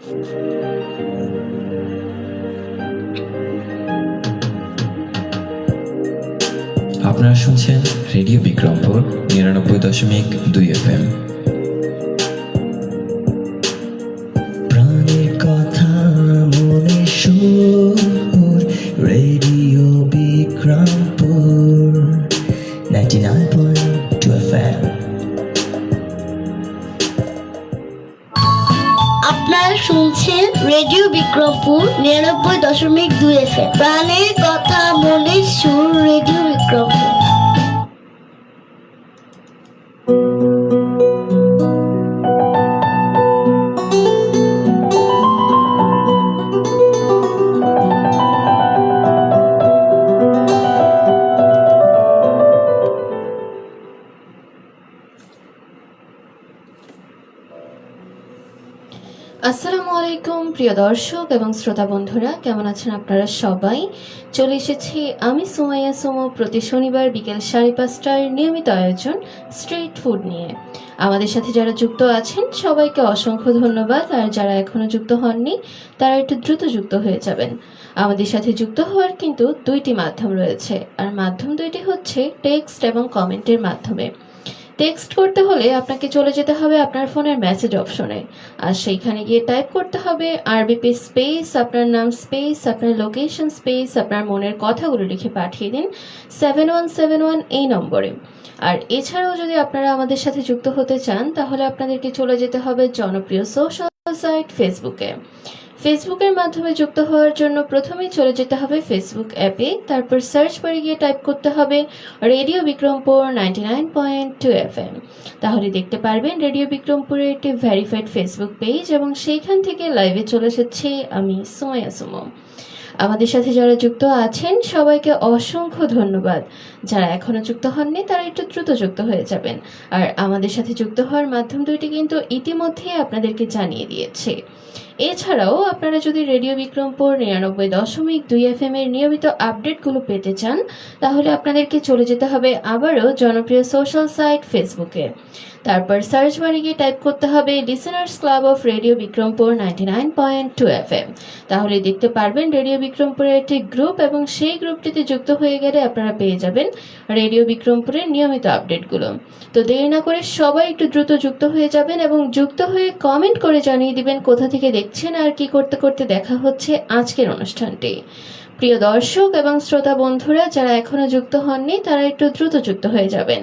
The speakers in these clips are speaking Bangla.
আপনারা শুনছেন রেডিও বিক্রমপুর ৯৯.২ FM। প্রাণের কথা মনে সুর, রেডিও বিক্রমপুর 99.2 FM। আপনারা শুনছেন রেডিও বিক্রমপুর ৯৯.২ FM। প্রাণের কথা মনে সুর, রেডিও বিক্রমপুর। আসসালামু আলাইকুম প্রিয় দর্শক এবং শ্রোতা বন্ধুরা, কেমন আছেন আপনারা সবাই? চলে এসেছি আমি সুমাইয়া সুমো প্রতি শনিবার বিকেল 5:30টার নিয়মিত আয়োজন স্ট্রিট ফুড নিয়ে। আমাদের সাথে যারা যুক্ত আছেন সবাইকে অসংখ্য ধন্যবাদ, আর যারা এখনো যুক্ত হননি তারা একটু দ্রুত যুক্ত হয়ে যাবেন। আমাদের সাথে যুক্ত হওয়ার কিন্তু দুইটি মাধ্যম রয়েছে, আর মাধ্যম দুইটি হচ্ছে টেক্সট এবং কমেন্টের মাধ্যমে। টেক্সট করতে হলে আপনাকে চলে যেতে হবে আপনার ফোনের মেসেজ অপশনে, আর সেইখানে গিয়ে টাইপ করতে হবে আরবিপি স্পেস আপনার নাম স্পেস আপনার লোকেশন স্পেস আপনার মনের কথাগুলো লিখে পাঠিয়ে দিন 7171 এই নম্বরে। আর এছাড়াও যদি আপনারা আমাদের সাথে যুক্ত হতে চান তাহলে আপনাদেরকে চলে যেতে হবে জনপ্রিয় সোশ্যাল সাইট ফেসবুকে। ফেসবুকের মাধ্যমে যুক্ত হওয়ার জন্য প্রথমেই চলে যেতে হবে ফেসবুক অ্যাপে, তারপর সার্চ বারে গিয়ে টাইপ করতে হবে রেডিও বিক্রমপুর 99.2 FM। তাহলে দেখতে পারবেন রেডিও বিক্রমপুরের একটি ভেরিফাইড ফেসবুক পেজ, এবং সেইখান থেকে লাইভে চলে এসেছি আমি সুমাইয়া সুমো। আমাদের সাথে যারা যুক্ত আছেন সবাইকে অসংখ্য ধন্যবাদ। যারা এখনো যুক্ত হননি তারা একটু দ্রুত যুক্ত হয়ে যাবেন। আর আমাদের সাথে যুক্ত হওয়ার মাধ্যম দুইটি কিন্তু ইতিমধ্যেই আপনাদেরকে জানিয়ে দিয়েছে। এছাড়াও আপনারা যদি রেডিও বিক্রমপুর ৯৯.২ FM এর নিয়মিত আপডেটগুলো পেতে চান তাহলে আপনাদেরকে চলে যেতে হবে আবারও জনপ্রিয় সোশ্যাল সাইট ফেসবুকে। তারপর সার্চ বারে গিয়ে টাইপ করতে হবে listeners club of radio Bikrampur 99.2 FM। তাহলে দেখতে পারবেন রেডিও বিক্রমপুরের একটি গ্রুপ, এবং সেই গ্রুপটিতে যুক্ত হয়ে গেলে আপনারা পেয়ে যাবেন রেডিও বিক্রমপুরের নিয়মিত আপডেটগুলো। তো দেরি না করে সবাই একটু দ্রুত যুক্ত হয়ে যাবেন, এবং যুক্ত হয়ে কমেন্ট করে জানিয়ে দিবেন কোথা থেকে দেখছেন আর কি করতে করতে দেখা হচ্ছে আজকের অনুষ্ঠানটি। প্রিয় দর্শক এবং শ্রোতা বন্ধুরা, যারা এখনো যুক্ত হননি তারা একটু দ্রুত যুক্ত হয়ে যাবেন,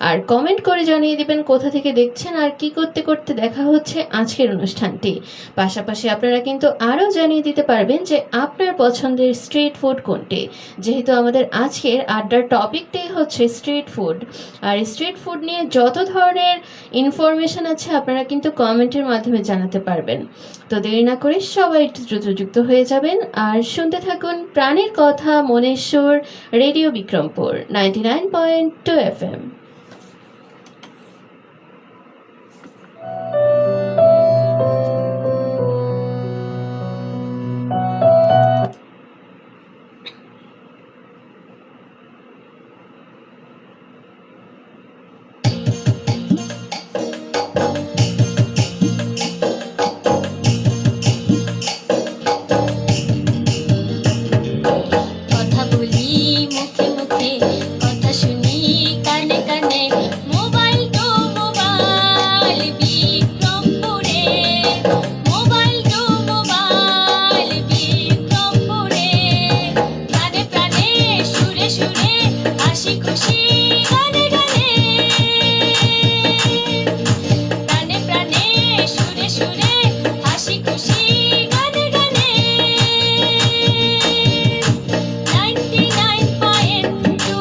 আর কমেন্ট করে জানিয়ে দিবেন কোথা থেকে দেখছেন আর কি করতে করতে দেখা হচ্ছে আজকের অনুষ্ঠানটি। পাশাপাশি আপনারা কিন্তু আরও জানিয়ে দিতে পারবেন যে আপনার পছন্দের স্ট্রিট ফুড কোনটি, যেহেতু আমাদের আজকের আড্ডার টপিকটাই হচ্ছে স্ট্রিট ফুড। আর স্ট্রিট ফুড নিয়ে যত ধরনের ইনফরমেশন আছে আপনারা কিন্তু কমেন্টের মাধ্যমে জানাতে পারবেন। তো দেরি না করে সবাই একটু দ্রুত যুক্ত হয়ে যাবেন, আর শুনতে থাকুন প্রাণের কথা মনের সুর, রেডিও বিক্রমপুর 99.2 FM। কথা বলি মুখে মুখে, কথা শুনি কানে কানে, মোবাইল তো মোবাইল বিক্রমপুরে, মোবাইল তো মোবাইল বিক্রমপুরে, প্রাণে প্রাণে সুরে সুরে হাসি খুশি গানে গানে, প্রাণে প্রাণে সুরে সুরে হাসি খুশি গানে গানে, 99.2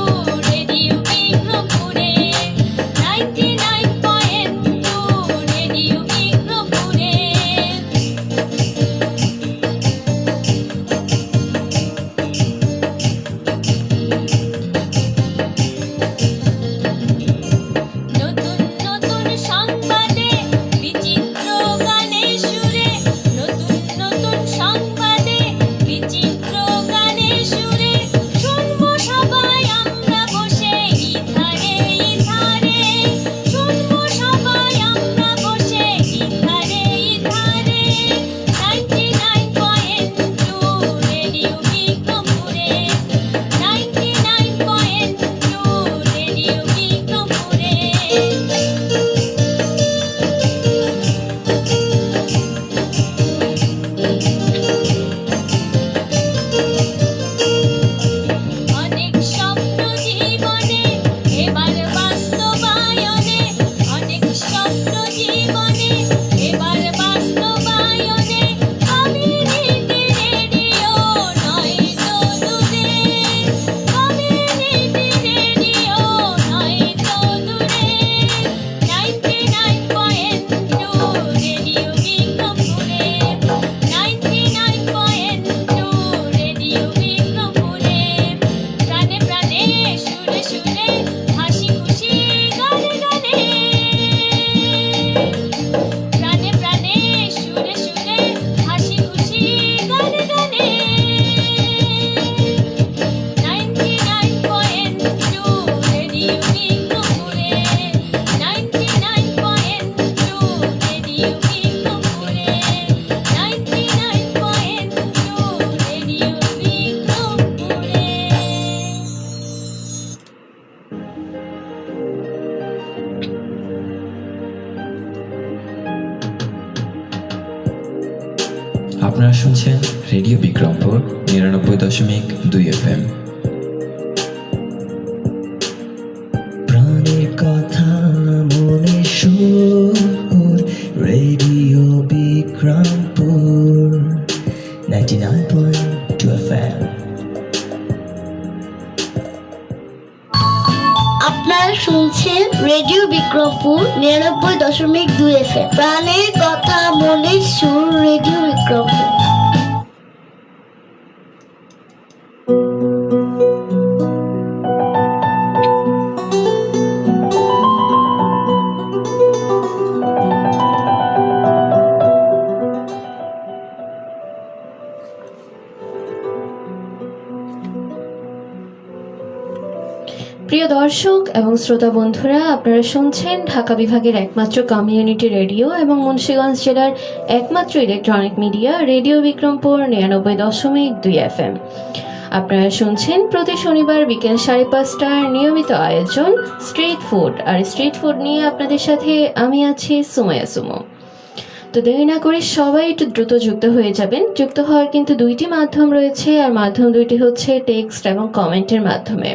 রেডিও বিক্রমপুরে, 99.2 রেডিও বিক্রমপুরে। আপনারা শুনছেন রেডিও বিক্রমপুর ৯৯.২ FM। প্রাণের কথা মনে সুর, রেডিও বিক্রমপুর 99.2 FM। আপনারা শুনছেন রেডিও বিক্রমপুর ৯৯.২ FM। প্রাণের কথা মনের সুর, রেডিও বিক্রমপুর। প্রিয় দর্শক এবং শ্রোতা বন্ধুরা, আপনারা শুনছেন ঢাকা বিভাগের একমাত্র কমিউনিটি রেডিও এবং মুন্সিগঞ্জ জেলার একমাত্র electronic media radio Bikrampur ৯৯.২ FM। আপনারা শুনছেন প্রতি শনিবার বিকেল 5:30টার নিয়মিত আয়োজন স্ট্রিট ফুড। আর স্ট্রিট ফুড নিয়ে আপনাদের সাথে আমি আছি সুমাইয়া সুমো। তো দেরি না করে সবাই একটু দ্রুত যুক্ত হয়ে যাবেন। যুক্ত হওয়ার কিন্তু দুইটি মাধ্যম রয়েছে, আর মাধ্যম দুইটি হচ্ছে টেক্সট এবং কমেন্টের মাধ্যমে।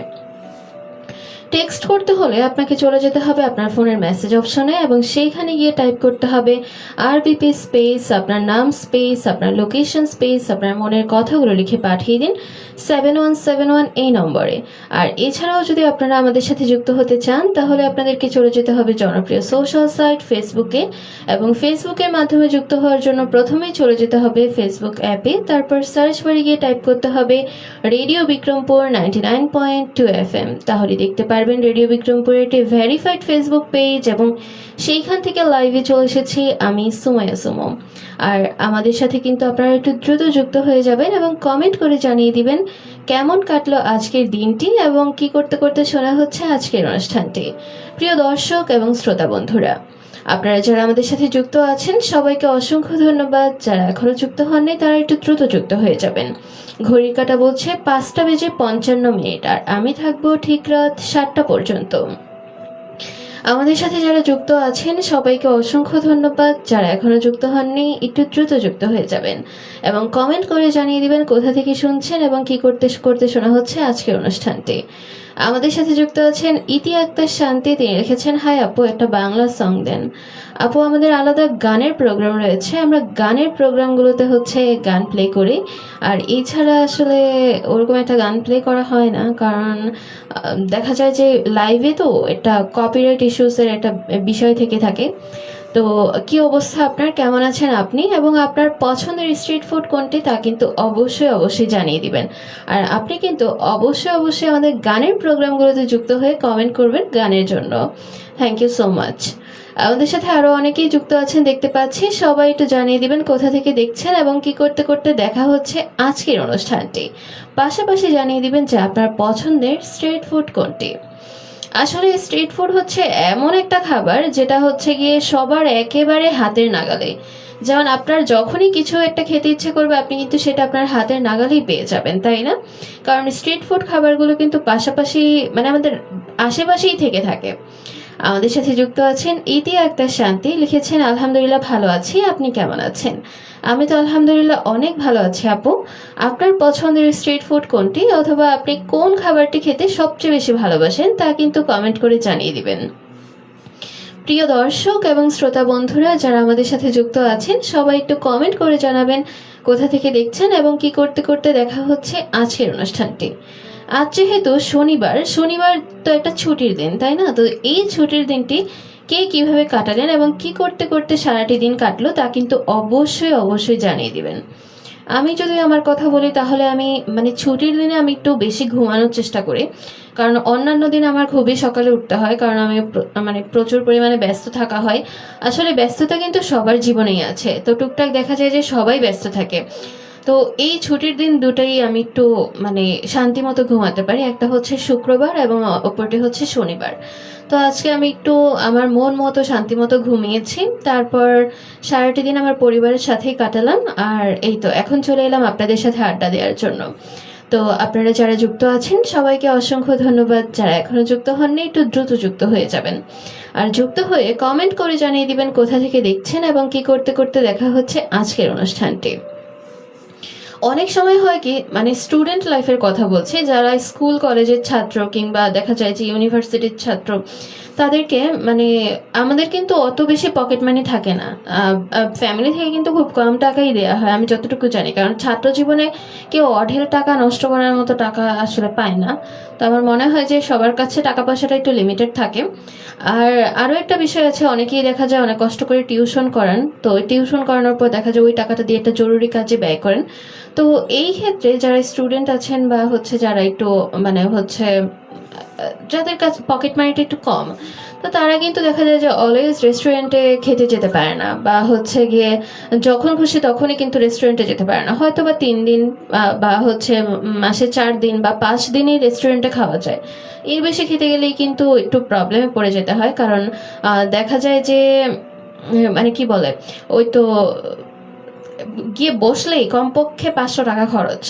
টেক্সট করতে হলে আপনাকে চলে যেতে হবে আপনার ফোনের মেসেজ অপশনে এবং সেইখানে গিয়ে টাইপ করতে হবে আরবিপি স্পেস আপনার নাম স্পেস আপনার লোকেশন স্পেস আপনার মনের কথাগুলো লিখে পাঠিয়ে দিন 7171 এই নম্বরে। আর এছাড়াও যদি আপনারা আমাদের সাথে যুক্ত হতে চান তাহলে আপনাদেরকে চলে যেতে হবে জনপ্রিয় সোশ্যাল সাইট ফেসবুকে, এবং ফেসবুকের মাধ্যমে যুক্ত হওয়ার জন্য প্রথমেই চলে যেতে হবে ফেসবুক অ্যাপে। তারপর সার্চ বারে গিয়ে টাইপ করতে হবে রেডিও বিক্রমপুর 99.2 FM। তাহলে দেখতে পারবেন রেডিও বিক্রমপুরের একটি ভেরিফাইড ফেসবুক পেজ, এবং সেইখান থেকে লাইভে চলে এসেছি আমি সুমাইয়া সুমো। আর আমাদের সাথে কিন্তু আপনারা একটু দ্রুত যুক্ত হয়ে যাবেন এবং কমেন্ট করে জানিয়ে দিবেন কেমন কাটলো আজকের দিনটি এবং কি করতে করতে শোনা হচ্ছে আজকের অনুষ্ঠানটি। প্রিয় দর্শক এবং শ্রোতা বন্ধুরা, আপনারা যারা আমাদের সাথে যুক্ত আছেন সবাইকে অসংখ্য ধন্যবাদ। যারা এখনো যুক্ত হননি তারা একটু দ্রুত যুক্ত হয়ে যাবেন। ঘড়ির কাঁটা বলছে 5:55 আর আমি থাকবো ঠিক রাত 7টা পর্যন্ত। আমাদের সাথে যারা যুক্ত আছেন সবাইকে অসংখ্য ধন্যবাদ। যারা এখনো যুক্ত হননি একটু দ্রুত যুক্ত হয়ে যাবেন এবং কমেন্ট করে জানিয়ে দিবেন কোথা থেকে শুনছেন এবং কি করতে করতে শোনা হচ্ছে আজকের অনুষ্ঠানটি। আমাদের সাথে যুক্ত আছেন ইতি আক্তার শান্তি। তিনি লিখেছেন, হাই আপু, একটা বাংলা সং দেন। আপু, আমাদের আলাদা গানের প্রোগ্রাম রয়েছে, আমরা গানের প্রোগ্রামগুলোতে হচ্ছে গান প্লে করি, আর এছাড়া আসলে ওরকম একটা গান প্লে করা হয় না, কারণ দেখা যায় যে লাইভে তো একটা কপিরাইট ইস্যুসের একটা বিষয় থেকে থাকে। তো কি অবস্থা আপনার, কেমন আছেন আপনি, এবং আপনার পছন্দের স্ট্রিট ফুড কোনটি তা কিন্তু অবশ্যই জানিয়ে দিবেন। আর আপনি কিন্তু অবশ্যই আমাদের গানের প্রোগ্রামগুলোতে যুক্ত হয়ে কমেন্ট করবেন গানের জন্য। Thank you so much. আমাদের সাথে আরো অনেকেই যুক্ত আছেন দেখতে পাচ্ছি। সবাই একটু জানিয়ে দিবেন কোথা থেকে দেখছেন এবং কি করতে করতে দেখা হচ্ছে আজকের অনুষ্ঠানটি। পাশাপাশি জানিয়ে দিবেন যে আপনার পছন্দের স্ট্রিট ফুড কোনটি। আসলে স্ট্রিট ফুড হচ্ছে এমন একটা খাবার যেটা হচ্ছে গিয়ে সবার একেবারে হাতের নাগালে। যেমন আপনার যখনই কিছু একটা খেতে ইচ্ছে করবে আপনি কিন্তু সেটা আপনার হাতের নাগালেই পেয়ে যাবেন, তাই না? কারণ স্ট্রিট ফুড খাবারগুলো কিন্তু পাশাপাশি মানে আমাদের আশেপাশেই থেকে থাকে। আমাদের সাথে যুক্ত আছেন ইতি আক্তার শান্তি। লিখেছেন, আলহামদুলিল্লাহ ভালো আছি, আপনি কেমন আছেন? আমি তো আলহামদুলিল্লাহ অনেক ভালো আছি আপু। আপনার পছন্দের স্ট্রিট ফুড কোনটি, অথবা আপনি কোন খাবারটি খেতে সবচেয়ে বেশি ভালোবাসেন তা কিন্তু কমেন্ট করে জানিয়ে দিবেন। প্রিয় দর্শক এবং শ্রোতা বন্ধুরা যারা আমাদের সাথে যুক্ত আছেন সবাই একটু কমেন্ট করে জানাবেন কোথা থেকে দেখছেন এবং কি করতে করতে দেখা হচ্ছে আজকের অনুষ্ঠানটি। আজ যেহেতু শনিবার তো একটা ছুটির দিন, তাই না? তো এই ছুটির দিনটি কে কিভাবে কাটালেন এবং কি করতে করতে সারাটি দিন কাটলো তা কিন্তু অবশ্যই জানিয়ে দিবেন। আমি যদি আমার কথা বলি তাহলে আমি ছুটির দিনে আমি একটু বেশি ঘুমানোর চেষ্টা করি, কারণ অন্যান্য দিন আমার খুবই সকালে উঠতে হয়, কারণ আমি প্রচুর পরিমাণে ব্যস্ত থাকা হয়। আসলে ব্যস্ততা কিন্তু সবার জীবনেই আছে, তো টুকটাক দেখা যায় যে সবাই ব্যস্ত থাকে। তো এই ছুটির দিন দুটাই আমি একটু শান্তি মতো ঘুমাতে পারি। একটা হচ্ছে শুক্রবার এবং অপরটি হচ্ছে শনিবার। তো আজকে আমি একটু আমার মন মতো শান্তি মতো ঘুমিয়েছি, তারপর সারাটি দিন আমার পরিবারের সাথেই কাটালাম। আর এই তো এখন চলে এলাম আপনাদের সাথে আড্ডা দেওয়ার জন্য। তো আপনারা যারা যুক্ত আছেন সবাইকে অসংখ্য ধন্যবাদ। যারা এখনো যুক্ত হননি একটু দ্রুত যুক্ত হয়ে যাবেন, আর যুক্ত হয়ে কমেন্ট করে জানিয়ে দিবেন কোথা থেকে দেখছেন এবং কি করতে করতে দেখা হচ্ছে আজকের অনুষ্ঠানটি। অনেক সময় হয় কি, মানে স্টুডেন্ট লাইফের কথা বলছি, যারা স্কুল কলেজের ছাত্র কিংবা দেখা যায় যে ইউনিভার্সিটির ছাত্র, তাদেরকে মানে আমাদের কিন্তু অত বেশি পকেট মানি থাকে না। ফ্যামিলি থেকে কিন্তু খুব কম টাকাই দেওয়া হয় আমি যতটুকু জানি, কারণ ছাত্র জীবনে কেউ অঢেল টাকা নষ্ট করার মতো টাকা আসলে পায় না। তো আমার মনে হয় যে সবার কাছে টাকা পয়সাটা একটু লিমিটেড থাকে। আর আরও একটা বিষয় আছে, অনেকেই দেখা যায় অনেক কষ্ট করে টিউশন করান, তো টিউশন করানোর পর দেখা যায় ওই টাকাটা দিয়ে একটা জরুরি কাজে ব্যয় করেন। তো এই ক্ষেত্রে যারা স্টুডেন্ট আছেন বা হচ্ছে যারা একটু মানে হচ্ছে যাদের কাছে পকেট মানিটা একটু কম, তো তারা কিন্তু দেখা যায় যে অলওয়েজ রেস্টুরেন্টে খেতে যেতে পারে না, বা হচ্ছে গিয়ে যখন খুশি তখনই কিন্তু রেস্টুরেন্টে যেতে পারে না। হয়তো বা 3 দিন বা হচ্ছে মাসে 4 দিন বা 5 দিনই রেস্টুরেন্টে খাওয়া যায়। এর বেশি খেতে গেলেই কিন্তু একটু প্রবলেমে পড়ে যেতে হয়, কারণ দেখা যায় যে মানে কি বলে, ওই তো গিয়ে বসলেই কমপক্ষে 500 টাকা খরচ।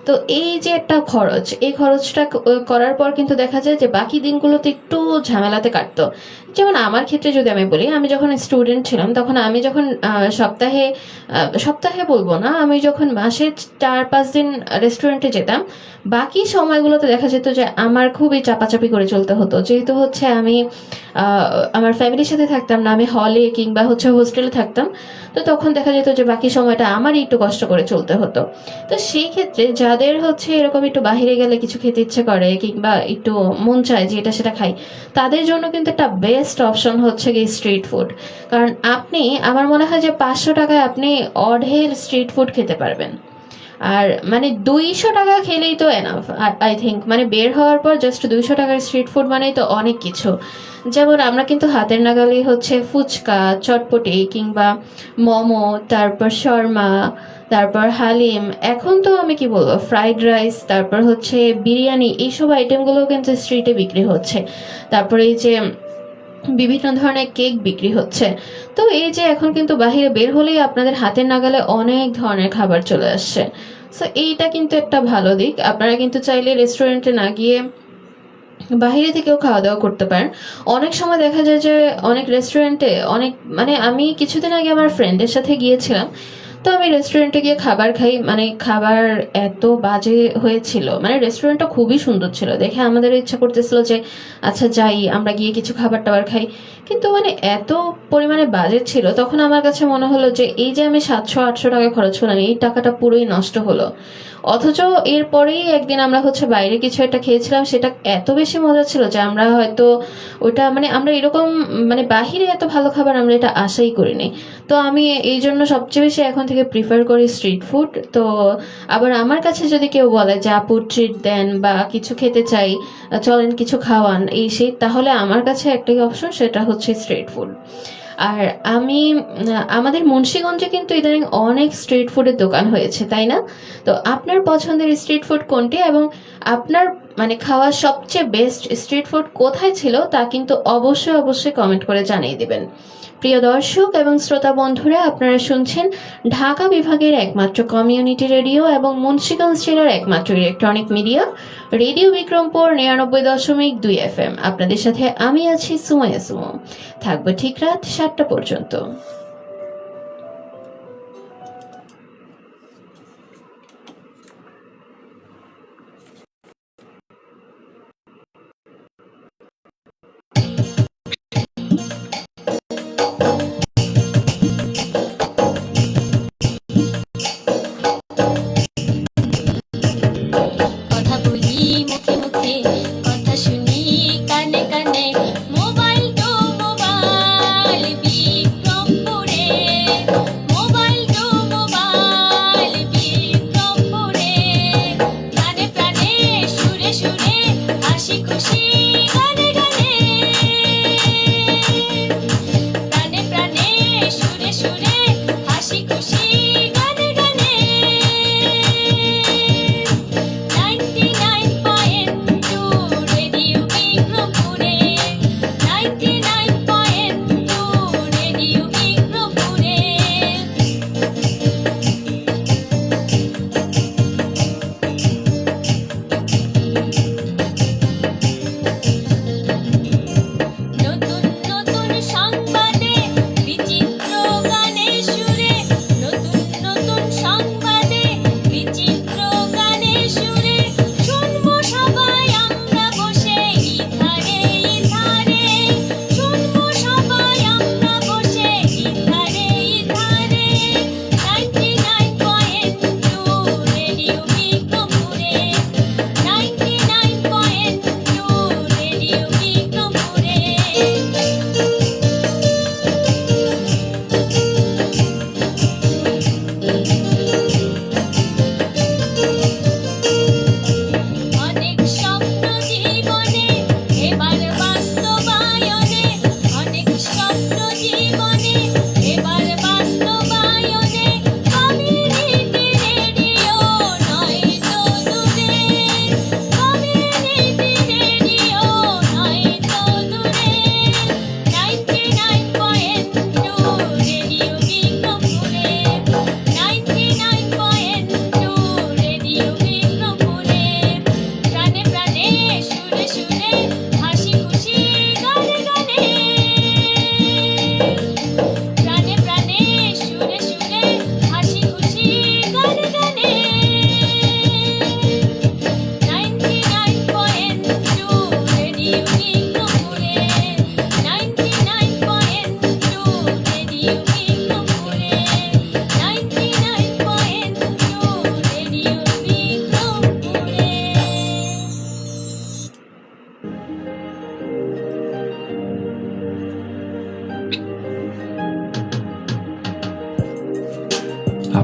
তো এই যে একটা খরচ, এই খরচটা করার পর কিন্তু দেখা যায় যে বাকি দিনগুলোতে একটু ঝামেলাতে কাটতো। যেমন আমার ক্ষেত্রে যদি আমি বলি, আমি যখন স্টুডেন্ট ছিলাম তখন আমি যখন সপ্তাহে সপ্তাহে বলবো না, আমি যখন মাসে 4-5 দিন রেস্টুরেন্টে যেতাম, বাকি সময়গুলোতে দেখা যেত যে আমার খুবই চাপাচাপি করে চলতে হতো, যেহেতু হচ্ছে আমি আমার ফ্যামিলির সাথে থাকতাম না, আমি হলে কিংবা হচ্ছে হোস্টেলে থাকতাম। তো তখন দেখা যেত যে বাকি সময়টা আমারই একটু কষ্ট করে চলতে হতো। তো সেই ক্ষেত্রে যাদের হচ্ছে এরকম একটু বাইরে গেলে কিছু খেতে ইচ্ছে করে কিংবা একটু মন চায় যে এটা সেটা খাই, তাদের জন্য কিন্তু একটা বেস্ট অপশন হচ্ছে গিয়ে স্ট্রিট ফুড। কারণ আপনি, আমার মনে হয় যে 500 টাকায় আপনি অঢেল স্ট্রিট ফুড খেতে পারবেন। আর মানে 200 টাকা খেলেই তো এনাফ আই থিঙ্ক, মানে বের হওয়ার পর জাস্ট 200 টাকার স্ট্রিট ফুড মানেই তো অনেক কিছু। যেমন আমরা কিন্তু হাতের নাগালেই হচ্ছে ফুচকা, চটপটি কিংবা মোমো, তারপর শর্মা, তারপর হালিম, এখন তো আমি কি বলবো ফ্রাইড রাইস, তারপর হচ্ছে বিরিয়ানি, এইসব আইটেমগুলো কিন্তু স্ট্রিটে বিক্রি হচ্ছে। তারপরে এই যে বিভিন্ন ধরনের কেক বিক্রি হচ্ছে। তো এই যে এখন কিন্তু বাইরে বের হলেই আপনাদের হাতের নাগালে অনেক ধরনের খাবার চলে আসছে। সো এইটা কিন্তু একটা ভালো দিক। আপনারা কিন্তু চাইলে রেস্টুরেন্টে না গিয়ে বাইরে থেকেও খাওয়া দাওয়া করতে পারেন। অনেক সময় দেখা যায় যে অনেক রেস্টুরেন্টে অনেক, মানে আমি কিছুদিন আগে আমার ফ্রেন্ডের সাথে গিয়েছিলাম, তো আমি রেস্টুরেন্টে গিয়ে খাবার খাই, মানে খাবার এত বাজে হয়েছিল, মানে রেস্টুরেন্টটা খুবই সুন্দর ছিল দেখে আমাদের ইচ্ছা করতেছিল যে আচ্ছা যাই আমরা গিয়ে কিছু খাবার টাবার খাই, কিন্তু মানে এত পরিমাণে বাজেট ছিল, তখন আমার কাছে মনে হলো যে এই যে আমি 700-800 টাকা খরচ করলাম, এই টাকাটা পুরোই নষ্ট হলো। অথচ এরপরেই একদিন আমরা হচ্ছে বাইরে কিছু একটা খেয়েছিলাম, সেটা এত বেশি মজা ছিল যে আমরা হয়তো ওটা মানে আমরা এরকম মানে বাহিরে এত ভালো খাবার আমরা এটা আশাই করিনি। তো আমি এই জন্য সবচেয়ে বেশি এখন থেকে প্রিফার করি স্ট্রিট ফুড। তো আবার আমার কাছে যদি কেউ বলে যে আপু ট্রিট দেন বা কিছু খেতে চাই, চলেন কিছু খাওয়ান এই সেই, তাহলে আমার কাছে একটাই অপশন, সেটা হচ্ছে স্ট্রিট ফুড। আর আমি আমাদের মুন্সিগঞ্জে কিন্তু ইদানিং অনেক স্ট্রিট ফুডের দোকান হয়েছে, তাই না? তো আপনার পছন্দের স্ট্রিট ফুড কোনটি এবং আপনার মানে খাওয়া সবচেয়ে বেস্ট স্ট্রিট ফুড কোথায় ছিল, তা কিন্তু অবশ্যই অবশ্যই কমেন্ট করে জানিয়ে দিবেন। প্রিয় দর্শক এবং শ্রোতা বন্ধুরা, আপনারা শুনছেন ঢাকা বিভাগের একমাত্র কমিউনিটি রেডিও এবং মুন্সিগঞ্জ জেলার একমাত্র electronic media radio Bikrampur 99.2 FM। আপনাদের সাথে আমি আছি সুমাইয়া সুমো। থাকবো ঠিক রাত 7টা পর্যন্ত। কথা বলি মুখে মুখে, কথা শুনি কানে কানে, মোবাইল তো মোবাইল বিক্রমপুরে, মোবাইল তো মোবাইল বিক্রমপুরে, প্রাণে প্রাণে সুরে সুরে হাসি খুশি গানে গানে, প্রাণে প্রাণে সুরে সুরে হাসি খুশি গানে গানে, 99.2 রেডিও বিক্রমপুরে, 99.2 রেডিও বিক্রমপুরে।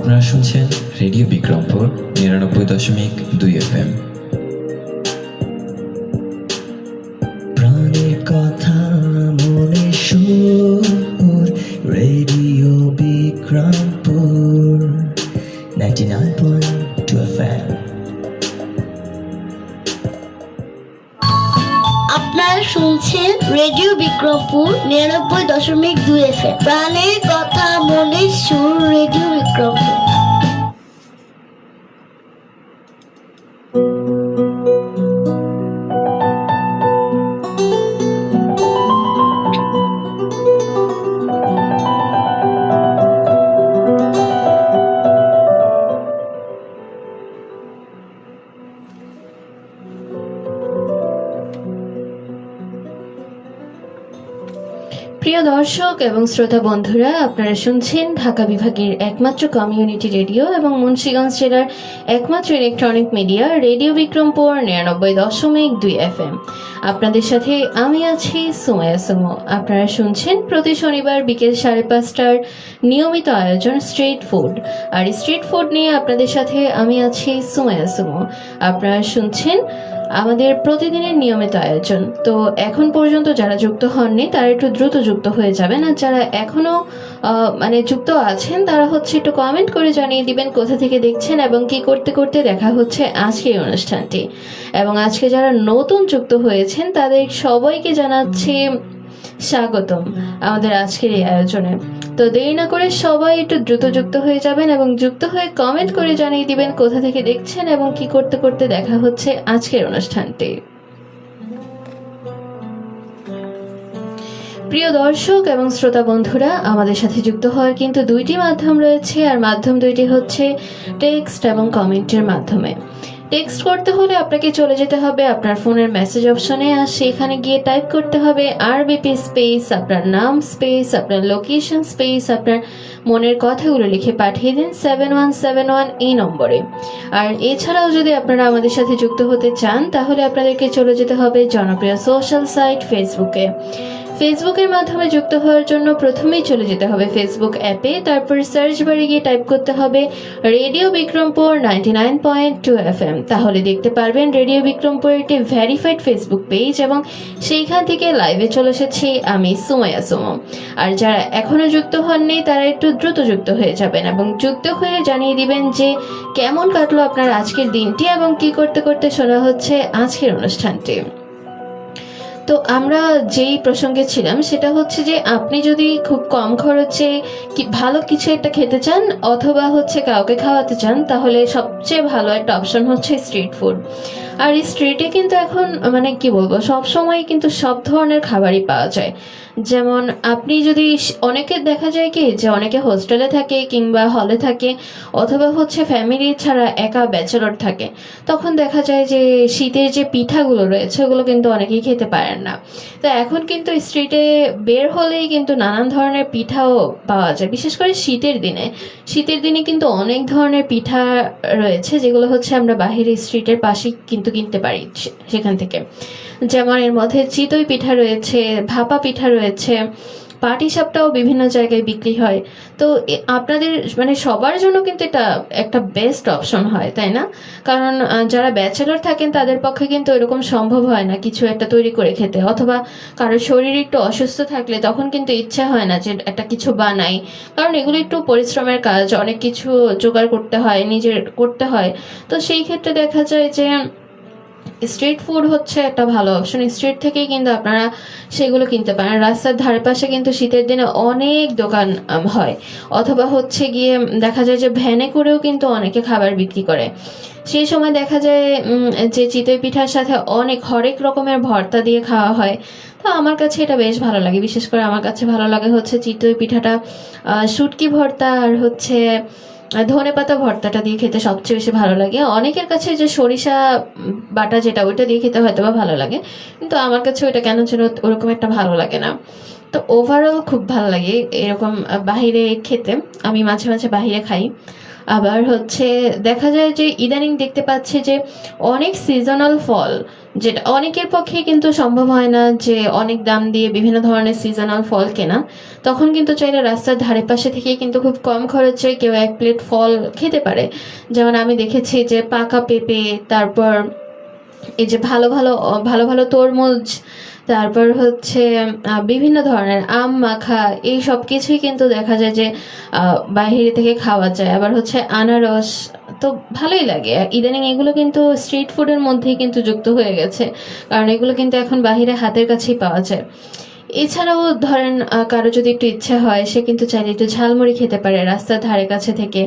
আপনারা শুনছেন রেডিও বিক্রমপুর ৯৯.২ FM। প্রাণের কথা মনে সুর, রেডিও বিক্রমপুর 99.2 FM। আপনারা শুনছেন রেডিও বিক্রমপুর ৯৯.২ FM। প্রাণের কথা মনের সুর, রেডিও বিক্রমপুর। প্রিয় দর্শক এবং শ্রোতা বন্ধুরা, আপনারা শুনছেন ঢাকা বিভাগের একমাত্র কমিউনিটি রেডিও এবং মুন্সিগঞ্জ জেলার একমাত্র electronic media radio Bikrampur ৯৯.২ FM। আপনাদের সাথে আমি আছি সুমাইয়া সুমো। আপনারা শুনছেন প্রতি শনিবার বিকেল 5:30টার নিয়মিত আয়োজন স্ট্রিট ফুড। আর স্ট্রিট ফুড নিয়ে আপনাদের সাথে আমি আছি সুমাইয়া সুমো। আপনারা শুনছেন আমাদের প্রতিদিনের নিয়মিত আয়োজন। তো এখন পর্যন্ত যারা যুক্ত হননি তারা একটু দ্রুত যুক্ত হয়ে যাবেন, আর যারা এখনো যুক্ত আছেন তারা হচ্ছে একটু কমেন্ট করে জানিয়ে দিবেন কোথা থেকে দেখছেন এবং কি করতে করতে দেখা হচ্ছে আজকের এই অনুষ্ঠানটি। এবং আজকে যারা নতুন যুক্ত হয়েছেন তাদের সবাইকে জানাচ্ছি স্বাগতম আমাদের আজকের এই আয়োজনে। তো দেরি না করে সবাই একটু দ্রুত যুক্ত হয়ে যাবেন এবং যুক্ত হয়ে কমেন্ট করে জানিয়ে দিবেন কোথা থেকে দেখছেন এবং কি করতে করতে দেখা হচ্ছে আজকের অনুষ্ঠানটি। প্রিয় দর্শক এবং শ্রোতা বন্ধুরা, আমাদের সাথে যুক্ত হওয়ার কিন্তু দুইটি মাধ্যম রয়েছে, আর মাধ্যম দুইটি হচ্ছে টেক্সট এবং কমেন্টের মাধ্যমে। টেক্সট করতে হলে আপনাকে চলে যেতে হবে আপনার ফোনের মেসেজ অপশনে, আর সেখানে গিয়ে টাইপ করতে হবে আরবিপি স্পেস আপনার নাম স্পেস আপনার লোকেশন স্পেস আপনার মনের কথাগুলো লিখে পাঠিয়ে দিন 7171 এই নম্বরে। আর এছাড়াও যদি আপনারা আমাদের সাথে যুক্ত হতে চান তাহলে আপনাদেরকে চলে যেতে হবে জনপ্রিয় সোশ্যাল সাইট ফেসবুকে। ফেসবুকের মাধ্যমে যুক্ত হওয়ার জন্য প্রথমেই চলে যেতে হবে ফেসবুক অ্যাপে, তারপর সার্চ বারে গিয়ে টাইপ করতে হবে রেডিও বিক্রমপুর 99.2 FM। তাহলে দেখতে পারবেন রেডিও বিক্রমপুরের একটি ভেরিফাইড ফেসবুক পেজ এবং সেইখান থেকে লাইভে চলে এসেছি আমি সুমাইয়া সুমো। আর যারা এখনো যুক্ত হননি তারা একটু দ্রুত যুক্ত হয়ে যাবেন এবং যুক্ত হয়ে জানিয়ে দিবেন যে কেমন কাটলো আপনার আজকের দিনটি এবং কি করতে করতে শোনা হচ্ছে আজকের অনুষ্ঠানটি। তো আমরা যেই প্রসঙ্গে ছিলাম সেটা হচ্ছে যে আপনি যদি খুব কম খরচে ভালো কিছু একটা খেতে চান অথবা হচ্ছে কাউকে খাওয়াতে চান তাহলে সবচেয়ে ভালো একটা অপশন হচ্ছে স্ট্রিট ফুড। আর এই স্ট্রিটে কিন্তু এখন কি বলবো, সব সময় কিন্তু সব ধরনের খাবারই পাওয়া যায়। যেমন আপনি যদি অনেকে দেখা যায় কি যে অনেকে হোস্টেলে থাকে কিংবা হলে থাকে অথবা হচ্ছে ফ্যামিলি ছাড়া একা ব্যাচেলর থাকে, তখন দেখা যায় যে শীতের যে পিঠাগুলো রয়েছে ওগুলো কিন্তু অনেকেই খেতে পারেন না। তো এখন কিন্তু স্ট্রিটে বের হলেই কিন্তু নানান ধরনের পিঠাও পাওয়া যায়, বিশেষ করে শীতের দিনে কিন্তু অনেক ধরনের পিঠা রয়েছে যেগুলো হচ্ছে আমরা বাহিরে স্ট্রিটের পাশে কিন্তু কিনতে পারি সেখান থেকে। যেমন এর মধ্যে চিতই পিঠা রয়েছে, ভাপা পিঠা রয়েছে, পাটিসাপটাও বিভিন্ন জায়গায় বিক্রি হয়। তো আপনাদের সবার জন্য কিন্তু এটা একটা বেস্ট অপশন হয়, তাই না? কারণ যারা ব্যাচেলর থাকেন তাদের পক্ষে কিন্তু এরকম সম্ভব হয় না কিছু একটা তৈরি করে খেতে, অথবা কারোর শরীর একটু অসুস্থ থাকলে তখন কিন্তু ইচ্ছা হয় না যে একটা কিছু বানাই, কারণ এগুলো একটু পরিশ্রমের কাজ, অনেক কিছু জোগাড় করতে হয়, নিজের করতে হয়। তো সেই ক্ষেত্রে দেখা যায় যে স্ট্রিট ফুড হচ্ছে একটা ভালো অপশন। স্ট্রিট থেকেই কিন্তু আপনারা সেগুলো কিনতে পারেন। রাস্তার ধারে পাশে কিন্তু শীতের দিনে অনেক দোকান হয়, অথবা হচ্ছে গিয়ে দেখা যায় যে ভ্যানে করেও কিন্তু অনেকে খাবার বিক্রি করে। সেই সময় দেখা যায় যে চিতই পিঠার সাথে হরেক রকমের ভর্তা দিয়ে খাওয়া হয়। তো আমার কাছে এটা বেশ ভালো লাগে, বিশেষ করে আমার কাছে ভালো লাগে হচ্ছে চিতই পিঠাটা শুটকি ভর্তা আর হচ্ছে ধনেপাতা ভর্তাটা দিয়ে খেতে সবচেয়ে বেশি ভালো লাগে। অনেকের কাছে যে সরিষা বাটা যেটা ওইটা দিয়ে খেতে হয়তো বা ভালো লাগে, কিন্তু আমার কাছে ওইটা কেন যেন ওরকম একটা ভালো লাগে না। তো ওভারঅল খুব ভালো লাগে এরকম বাহিরে খেতে। আমি মাঝে মাঝে বাহিরে খাই। আবার হচ্ছে দেখা যায় যে ইদানিং দেখতে পাচ্ছি যে অনেক সিজনাল ফল যেটা অনেকের পক্ষে কিন্তু সম্ভব হয় না যে অনেক দাম দিয়ে বিভিন্ন ধরনের সিজনাল ফল কেনা, তখন কিন্তু চাইলে রাস্তার ধারে পাশে থেকে কিন্তু খুব কম খরচে কেউ 1 প্লেট ফল খেতে পারে। যেমন আমি দেখেছি যে পাকা পেঁপে, তারপর এই যে ভালো ভালো ভালো ভালো তরমুজ, তারপর হচ্ছে বিভিন্ন ধরনের আম মাখা, এই সব কিছুই কিন্তু দেখা যায় যে বাইরে থেকে খাওয়া যায়। আবার হচ্ছে আনারস, তো ভালোই লাগে। ইদানিং এগুলো কিন্তু স্ট্রিট ফুডের মধ্যেই কিন্তু যুক্ত হয়ে গেছে, কারণ এগুলো কিন্তু এখন বাইরে হাতের কাছেই পাওয়া যায়। এছাড়াও ধরেন কারো যদি একটু ইচ্ছা হয়, সে কিন্তু চাইলে একটু ঝালমুড়ি খেতে পারে রাস্তার ধারে কাছে থেকে।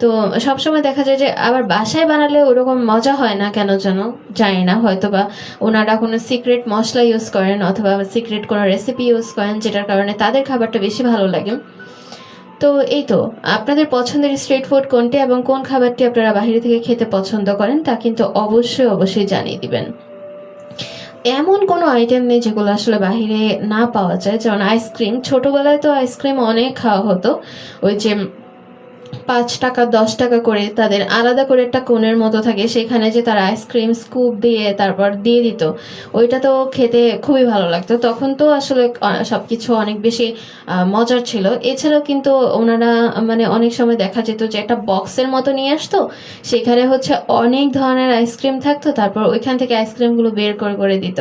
তো সবসময় দেখা যায় যে আবার বাসায় বানালে ওরকম মজা হয় না কেন যেন, জানি না, হয়তো বা ওনারা কোনো সিক্রেট মশলা ইউজ করেন অথবা সিক্রেট কোনো রেসিপি ইউজ করেন, যেটার কারণে তাদের খাবারটা বেশি ভালো লাগে। তো এই তো, আপনাদের পছন্দের স্ট্রিট ফুড কোনটি এবং কোন খাবারটি আপনারা বাইরে থেকে খেতে পছন্দ করেন তা কিন্তু অবশ্যই অবশ্যই জানিয়ে দিবেন। এমন কোনো আইটেম নেই যেগুলো আসলে বাহিরে না পাওয়া যায়। যেমন আইসক্রিম, ছোটবেলায় তো আইসক্রিম অনেক খাওয়া হতো। ওই যে 5 টাকা 10 টাকা করে তাদের আলাদা করে একটা কোণের মতো থাকে, সেখানে যে তারা আইসক্রিম স্কুপ দিয়ে তারপর দিয়ে দিত, ওইটা তো খেতে খুবই ভালো লাগতো। তখন তো আসলে সবকিছু অনেক বেশি মজার ছিল। এছাড়াও কিন্তু ওনারা মানে অনেক সময় দেখা যেত যে একটা বক্সের মতো নিয়ে আসতো, সেখানে হচ্ছে অনেক ধরনের আইসক্রিম থাকতো, তারপর ওইখান থেকে আইসক্রিমগুলো বের করে করে দিত।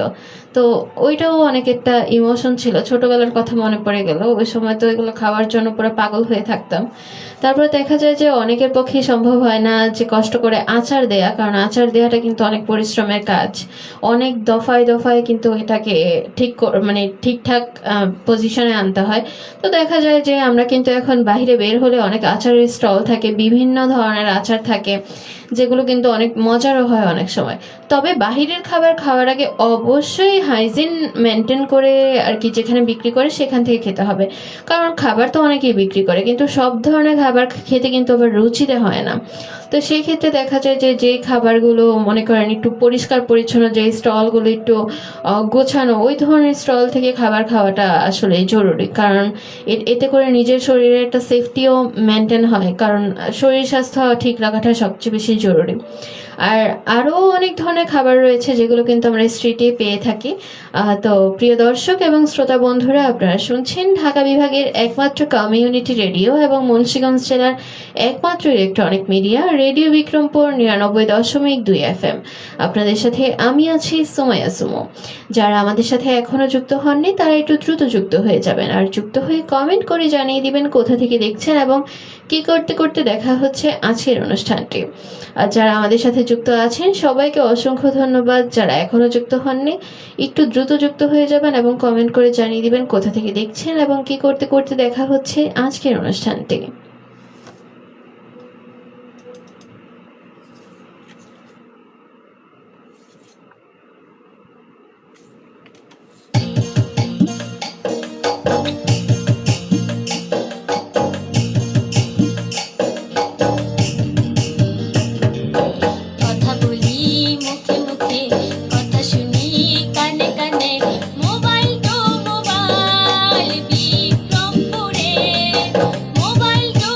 তো ওইটাও অনেক একটা ইমোশন ছিল। ছোটবেলার কথা মনে পড়ে গেল, ওই সময় তো এগুলো খাওয়ার জন্য পুরো পাগল হয়ে থাকতাম। তারপরে দেখা যায় যে অনেকের পক্ষে সম্ভব হয় না যে কষ্ট করে আচার দেয়া, কারণ আচার দেওয়াটা কিন্তু অনেক পরিশ্রমের কাজ। অনেক দফায় দফায় কিন্তু এটাকে মানে ঠিকঠাক পজিশনে আনতে হয়। তো দেখা যায় যে আমরা কিন্তু এখন বাইরে বের হলে অনেক আচারের স্টল থাকে, বিভিন্ন ধরনের আচার থাকে, যেগুলো কিন্তু অনেক মজারও হয় অনেক সময়। তবে বাহিরের খাবার খাওয়ার আগে অবশ্যই হাইজিন মেনটেন করে আর কি, যেখানে বিক্রি করে সেখান থেকে খেতে হবে। কারণ খাবার তো অনেকেই বিক্রি করে, কিন্তু সব ধরনের খাবার খেতে কিন্তু আবার রুচিতে হয় না। তো সেই ক্ষেত্রে দেখা যায় যে যে খাবারগুলো মনে করেন একটু পরিষ্কার পরিচ্ছন্ন, যে স্টলগুলো একটু গোছানো, ওই ধরনের স্টল থেকে খাবার খাওয়াটা আসলে জরুরি। কারণ এতে করে নিজের শরীরের একটা সেফটিও মেনটেন হয়, কারণ শরীর স্বাস্থ্য ঠিক রাখাটা সবচেয়ে বেশি জরুরি। আর আরও অনেক ধরনের খাবার রয়েছে যেগুলো কিন্তু আমরা স্ট্রিটে পেয়ে থাকি। তো প্রিয় দর্শক এবং শ্রোতা বন্ধুরা, আপনারা শুনছেন ঢাকা বিভাগের একমাত্র কমিউনিটি রেডিও এবং মুন্সিগঞ্জ জেলার একমাত্র electronic media radio Bikrampur 99.2 FM। আপনাদের সাথে আমি আছি সুমাইয়া সুমো। যারা আমাদের সাথে এখনো যুক্ত হননি তারা একটু দ্রুত যুক্ত হয়ে যাবেন, আর যুক্ত হয়ে কমেন্ট করে জানিয়ে দিবেন কোথা থেকে দেখছেন এবং কি করতে করতে দেখা হচ্ছে আজকের অনুষ্ঠানটি। আর যারা আমাদের সাথে যুক্ত আছেন সবাইকে অসংখ্য ধন্যবাদ। যারা এখনো যুক্ত হননি একটু দ্রুত যুক্ত হয়ে যাবেন এবং কমেন্ট করে জানিয়ে দিবেন কোথা থেকে দেখছেন এবং কি করতে করতে দেখা হচ্ছে আজকের অনুষ্ঠানটি। কথা বলি মুখে মুখে, কথা শুনি কানে কানে, মোবাইল তো মোবাইল বিক্রমপুরে, মোবাইল তো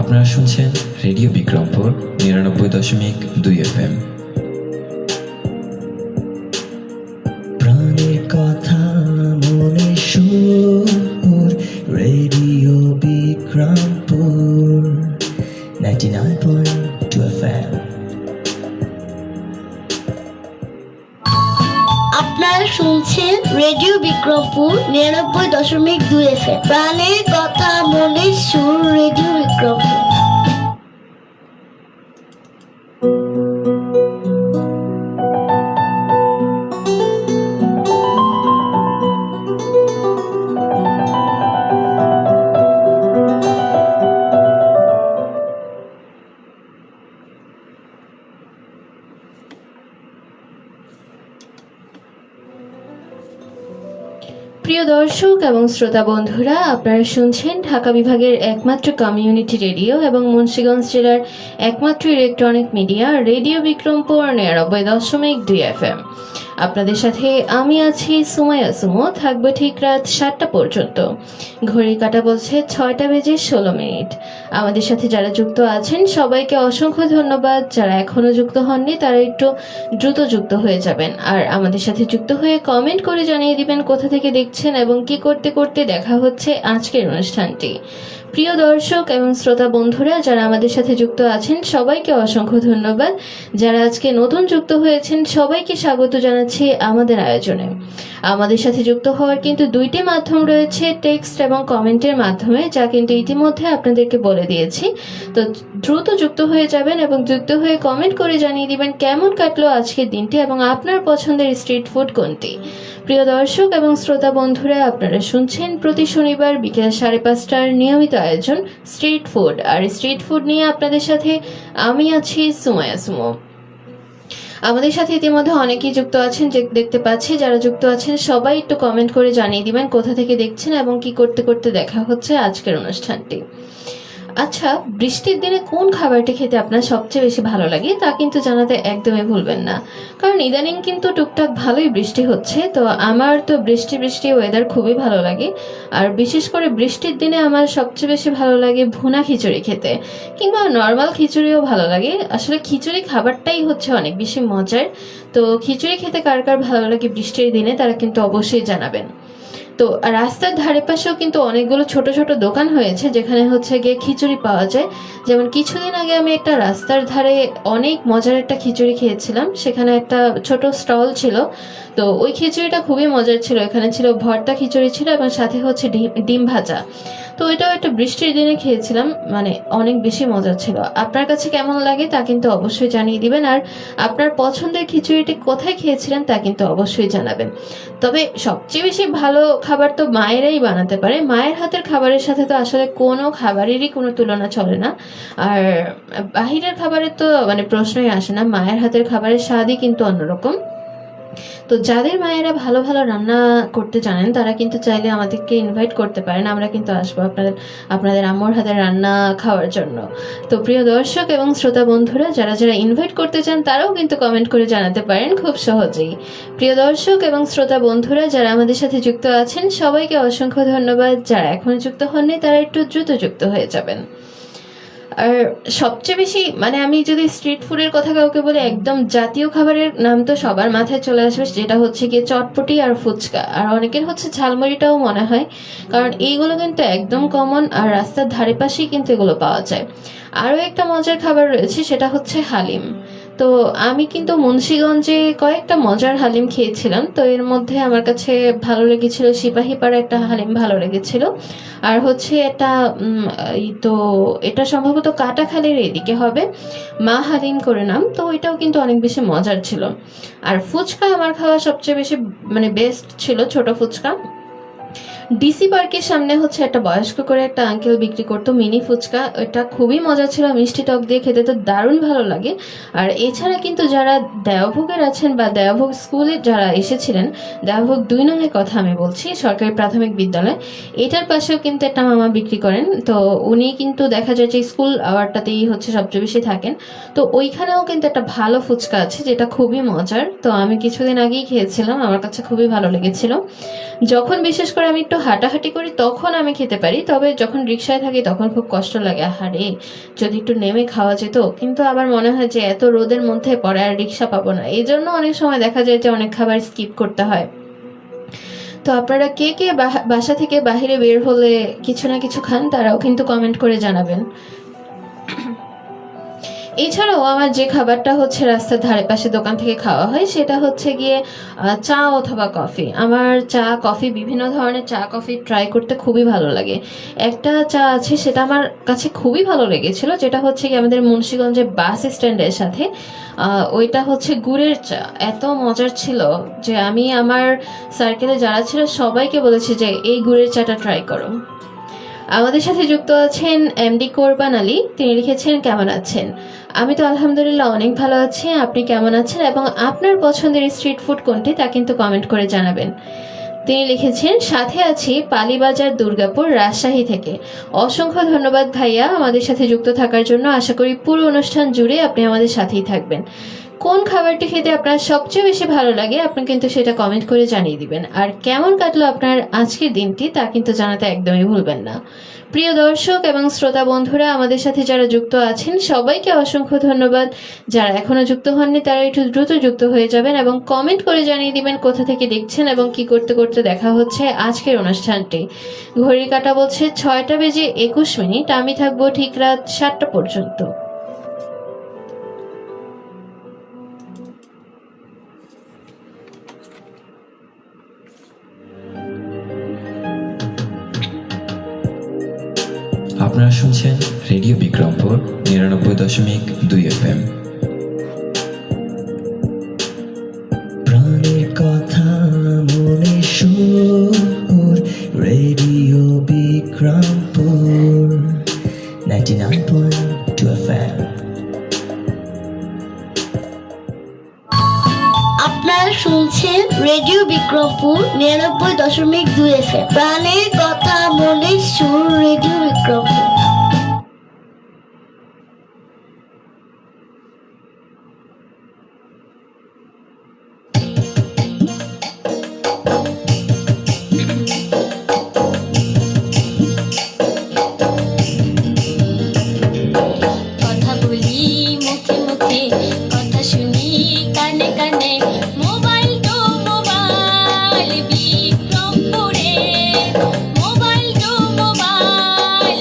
আপনারা শুনছেন রেডিও বিক্রমপুর ৯৯.২ FM। প্রাণের কথা মনে সুর, রেডিও বিক্রমপুর 99.2 FM। আপনারা শুনছেন রেডিও বিক্রমপুর ৯৯.২ FM। প্রাণের কথা মনের সুর, রেডিও বিক্রমপুর। প্রিয় দর্শক এবং শ্রোতা বন্ধুরা, আপনারা শুনছেন ঢাকা বিভাগের একমাত্র কমিউনিটি রেডিও এবং মুন্সিগঞ্জ জেলার একমাত্র electronic media radio Bikrampur ৯৯.২ FM। আপনাদের সাথে আমি আছি সুমাইয়া সুমো, থাকবো ঠিক রাত 7টা পর্যন্ত। ঘড়ি কাটা বলছে 6:16। আমাদের সাথে যারা যুক্ত আছেন সবাইকে অসংখ্য ধন্যবাদ। যারা এখনো যুক্ত হননি তারা একটু দ্রুত যুক্ত হয়ে যাবেন, আর আমাদের সাথে যুক্ত হয়ে কমেন্ট করে জানিয়ে দিবেন কোথা থেকে দেখছেন এবং কি করতে করতে দেখা হচ্ছে আজকের অনুষ্ঠানটি। প্রিয় দর্শক এবং শ্রোতা বন্ধুরা, যারা আমাদের সাথে যুক্ত আছেন সবাইকে অসংখ্য ধন্যবাদ। যারা আজকে নতুন যুক্ত হয়েছেন সবাইকে স্বাগত জানাচ্ছি আমাদের আয়োজনে। আমাদের সাথে যুক্ত হওয়ার কিন্তু দুইটি মাধ্যম রয়েছে, টেক্সট এবং কমেন্টের মাধ্যমে, যা কিন্তু ইতিমধ্যে আপনাদেরকে বলে দিয়েছি। তো দ্রুত যুক্ত হয়ে যাবেন এবং যুক্ত হয়ে কমেন্ট করে জানিয়ে দিবেন কেমন কাটলো আজকের দিনটি এবং আপনার পছন্দের স্ট্রিট ফুড কোনটি। প্রিয় দর্শক এবং শ্রোতা বন্ধুরা, আপনারা শুনছেন প্রতি শনিবার বিকেল 5:30টার নিয়মিত আয়োজন স্ট্রিট ফুড। আর স্ট্রিট ফুড নিয়ে আপনাদের সাথে আমি আছি সুমাইয়া সুমো। আমাদের সাথে ইতিমধ্যে অনেকেই যুক্ত আছেন, যে দেখতে পাচ্ছি। যারা যুক্ত আছেন সবাই একটু কমেন্ট করে জানিয়ে দিবেন কোথা থেকে দেখছেন এবং কি করতে করতে দেখা হচ্ছে আজকের অনুষ্ঠানটি। আচ্ছা, বৃষ্টির দিনে কোন খাবারটি খেতে আপনার সবচেয়ে বেশি ভালো লাগে তা কিন্তু জানাতে একদমই ভুলবেন না, কারণ ইদানিং কিন্তু টুকটাক ভালোই বৃষ্টি হচ্ছে। তো আমার তো বৃষ্টি ওয়েদার খুবই ভালো লাগে, আর বিশেষ করে বৃষ্টির দিনে আমার সবচেয়ে বেশি ভালো লাগে ভুনা খিচুড়ি খেতে, কিংবা নর্মাল খিচুড়িও ভালো লাগে। আসলে খিচুড়ি খাবারটাই হচ্ছে অনেক বেশি মজার। তো খিচুড়ি খেতে কার কার ভালো লাগে বৃষ্টির দিনে তারা কিন্তু অবশ্যই জানাবেন। তো রাস্তার ধারে পাশেও কিন্তু অনেকগুলো ছোট ছোট দোকান হয়েছে যেখানে হচ্ছে গিয়ে খিচুড়ি পাওয়া যায়। যেমন কিছুদিন আগে আমি একটা রাস্তার ধারে অনেক মজার একটা খিচুড়ি খেয়েছিলাম, সেখানে একটা ছোট স্টল ছিল। তো ওই খিচুড়িটা খুবই মজার ছিল। এখানে ছিল ভর্তা খিচুড়ি ছিল এবং সাথে হচ্ছে ডিম ভাজা। তো এটাও একটা বৃষ্টির দিনে খেয়েছিলাম, মানে অনেক বেশি মজা ছিল। আপনার কাছে কেমন লাগে তা কিন্তু অবশ্যই জানিয়ে দিবেন, আর আপনার পছন্দের খিচুড়িটি কোথায় খেয়েছিলেন তা কিন্তু অবশ্যই জানাবেন। তবে সবচেয়ে বেশি ভালো খাবার তো মায়েরাই বানাতে পারে। মায়ের হাতের খাবারের সাথে তো আসলে কোনো খাবারেরই কোনো তুলনা চলে না, আর বাহিরের খাবারের তো মানে প্রশ্নই আসে না। মায়ের হাতের খাবারের স্বাদই কিন্তু অন্যরকম। তো যাদের মায়েরা ভালো ভালো রান্না করতে জানেন তারা কিন্তু চাইলে আমাদেরকে ইনভাইট করতে পারেন, আমরা কিন্তু আসবো আপনাদের আম্মুর হাতের রান্না খাওয়ার জন্য। তো প্রিয় দর্শক এবং শ্রোতা বন্ধুরা, যারা যারা ইনভাইট করতে চান তারাও কিন্তু কমেন্ট করে জানাতে পারেন খুব সহজেই। প্রিয় দর্শক এবং শ্রোতা বন্ধুরা, যারা আমাদের সাথে যুক্ত আছেন সবাইকে অসংখ্য ধন্যবাদ। যারা এখনো যুক্ত হননি তারা একটু দ্রুত যুক্ত হয়ে যাবেন। আর সবচেয়ে বেশি মানে আমি যদি স্ট্রিট ফুডের কথা কাউকে বলে, একদম জাতীয় খাবারের নাম তো সবার মাথায় চলে আসবে, যেটা হচ্ছে গিয়ে চটপটি আর ফুচকা। আর অনেকের হচ্ছে ঝালমুড়িটাও মনে হয়, কারণ এইগুলো কিন্তু একদম কমন আর রাস্তার ধারে পাশেই কিন্তু এগুলো পাওয়া যায়। আরও একটা মজার খাবার রয়েছে, সেটা হচ্ছে হালিম। তো আমি কিন্তু মুন্সিগঞ্জে কয়েকটা মজার হালিম খেয়েছিলাম। তো এর মধ্যে আমার কাছে ভালো লেগেছিল সিপাহীপাড়া একটা হালিম ভালো লেগেছিল, আর হচ্ছে তো এটা সম্ভবত কাটাখালীর এদিকে হবে, মা হালিম করে নাম। তো ওইটাও কিন্তু অনেক বেশি মজার ছিল। আর ফুচকা আমার খাওয়া সবচেয়ে বেশি মানে বেস্ট ছিল ছোট ফুচকা। ডিসি পার্কের সামনে হচ্ছে একটা বয়স্ক করে একটা আঙ্কেল বিক্রি করতো মিনি ফুচকা, এটা খুবই মজা ছিল, মিষ্টি টক দিয়ে খেতে তো দারুণ ভালো লাগে। আর এছাড়া কিন্তু যারা দেওভোগের আছেন বা দেওভোগ স্কুলে যারা এসেছিলেন, দেওভোগ 2 নং এর কথা আমি বলছি, সরকারি প্রাথমিক বিদ্যালয়, এটার পাশেও কিন্তু একটা মামা বিক্রি করেন। তো উনি কিন্তু দেখা যায় যে স্কুল আওয়ারটাতেই হচ্ছে সবচেয়ে বেশি থাকেন। তো ওইখানেও কিন্তু একটা ভালো ফুচকা আছে যেটা খুবই মজার। তো আমি কিছুদিন আগেই খেয়েছিলাম, আমার কাছে খুবই ভালো লেগেছিল। যখন বিশেষ করে আমি একটু হাঁটাহাঁটি করি তখন আমি খেতে পারি, তবে যখন রিক্সায় থাকি তখন খুব কষ্ট লাগে, আহারে যদি একটু নেমে খাওয়া যেত, কিন্তু আবার মনে হয় যে এত রোদের মধ্যে পরে আর রিক্সা পাবো না, এই জন্য অনেক সময় দেখা যায় যে অনেক খাবার স্কিপ করতে হয়। তো আপনারা কে কে বাসা থেকে বাইরে বের হলে কিছু না কিছু খান, তারাও কিন্তু কমেন্ট করে জানাবেন। এছাড়াও আমার যে খাবারটা হচ্ছে রাস্তার ধারে পাশে দোকান থেকে খাওয়া হয় সেটা হচ্ছে গিয়ে চা অথবা কফি। আমার চা কফি, বিভিন্ন ধরনের চা কফি ট্রাই করতে খুবই ভালো লাগে। একটা চা আছে সেটা আমার কাছে খুবই ভালো লেগেছিল, যেটা হচ্ছে কি আমাদের মুন্সিগঞ্জের বাস স্ট্যান্ডের সাথে, ওইটা হচ্ছে গুড়ের চা। এত মজার ছিল যে আমি আমার সার্কেলে যারা ছিল সবাইকে বলেছি যে এই গুড়ের চাটা ট্রাই করো। আমাদের সাথে যুক্ত আছেন এমডি কোরবান আলী, তিনি লিখেছেন কেমন আছেন। আমি তো আলহামদুলিল্লাহ অনেক ভালো আছি, আপনি কেমন আছেন এবং আপনার পছন্দের স্ট্রিট ফুড কোনটি তা কিন্তু কমেন্ট করে জানাবেন। তিনি লিখেছেন সাথে আছি পালিবাজার দুর্গাপুর রাজশাহী থেকে। অসংখ্য ধন্যবাদ ভাইয়া আমাদের সাথে যুক্ত থাকার জন্য, আশা করি পুরো অনুষ্ঠান জুড়ে আপনি আমাদের সাথেই থাকবেন। কোন খাবারটি খেতে আপনার সবচেয়ে বেশি ভালো লাগে আপনি কিন্তু সেটা কমেন্ট করে জানিয়ে দিবেন, আর কেমন কাটলো আপনার আজকের দিনটি তা কিন্তু জানাতে একদমই ভুলবেন না। প্রিয় দর্শক এবং শ্রোতা বন্ধুরা, আমাদের সাথে যারা যুক্ত আছেন সবাইকে অসংখ্য ধন্যবাদ। যারা এখনো যুক্ত হননি তারা একটু দ্রুত যুক্ত হয়ে যাবেন এবং কমেন্ট করে জানিয়ে দিবেন কোথা থেকে দেখছেন এবং কি করতে করতে দেখা হচ্ছে আজকের অনুষ্ঠানটি। ঘড়ির কাঁটা বলছে 6টা বেজে 21 মিনিট, আমি থাকবো ঠিক রাত 7টা পর্যন্ত। আপনারা শুনছেন রেডিও বিক্রমপুর 99.2 FM। প্রাণের কথা মনে সুর, রেডিও বিক্রমপুর 99.2 FM। আপনারা শুনছেন রেডিও বিক্রমপুর 99.2 FM। প্রাণের কথা মনের সুর, রেডিও বিক্রমপুর। কথা বলি মুখে মুখে, কথা শুনি কানে কানে, মোবাইল তো মোবাইল বিক্রমপুরে, মোবাইল তো মোবাইল